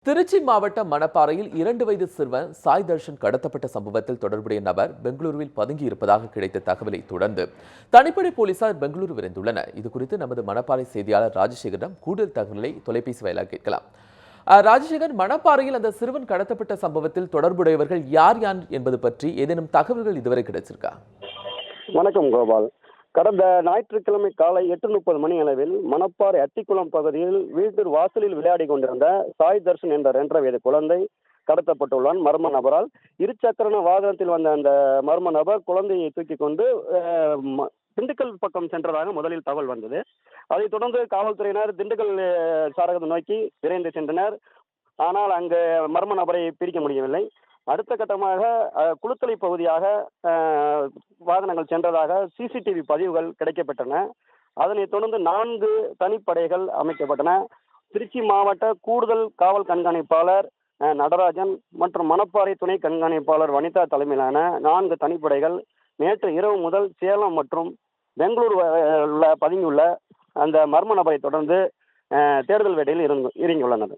திருச்சி மாவட்டம் மணப்பாறையில் 2 வயது சிறுவன் சாய் தர்ஷன் கடத்தப்பட்ட சம்பவத்தில் தொடர்புடைய நபர் பெங்களூருவில் பதுங்கியிருப்பதாக கிடைத்த தகவலை தொடர்ந்து தனிப்படை போலீசார் பெங்களூரு விரைந்துள்ளனர். இதுகுறித்து நமது மணப்பாறை செய்தியாளர் ராஜசேகரிடம் கூடுதல் தகவலை தொலைபேசி வாயிலாக கேட்கலாம். ராஜசேகர், மணப்பாறையில் அந்த சிறுவன் கடத்தப்பட்ட சம்பவத்தில் தொடர்புடையவர்கள் யார் யார் என்பது பற்றி ஏதேனும் தகவல்கள் இதுவரை கிடைச்சிருக்கா? வணக்கம் கோபால். கடந்த ஞாயிற்றுக்கிழமை காலை 8:30 மணி அளவில் மணப்பாறை அத்திக்குளம் பகுதியில் வீட்டு வாசலில் விளையாடி கொண்டிருந்த சாய் தர்ஷன் என்ற 2.5 வயது குழந்தை கடத்தப்பட்டுள்ளான் மர்ம நபரால். இருசக்கர வாகனத்தில் வந்த அந்த மர்ம நபர் குழந்தையை தூக்கி கொண்டு திண்டுக்கல் பக்கம் சென்றதாக முதலில் தகவல் வந்தது. அதைத் தொடர்ந்து காவல்துறையினர் திண்டுக்கல் சாரகத்தை நோக்கி விரைந்து சென்றனர். ஆனால் அங்கு மர்ம நபரை பிடிக்க முடியவில்லை. அடுத்த கட்டமாக குளுத்தலை பகுதியாக வாகனங்கள் சென்றதாக சிசிடிவி பதிவுகள் கிடைக்கப்பட்டன. அதனைத் தொடர்ந்து 4 தனிப்படைகள் அமைக்கப்பட்டன. திருச்சி மாவட்ட கூடுதல் காவல் கண்காணிப்பாளர் நடராஜன் மற்றும் மணப்பாறை துணை கண்காணிப்பாளர் வனிதா தலைமையிலான 4 தனிப்படைகள் நேற்று இரவு முதல் சேலம் மற்றும் பெங்களூரு பதுங்கியுள்ள அந்த மர்ம நபரை தொடர்ந்து தேடுதல் வேட்டையில் இறங்கியுள்ளனர்.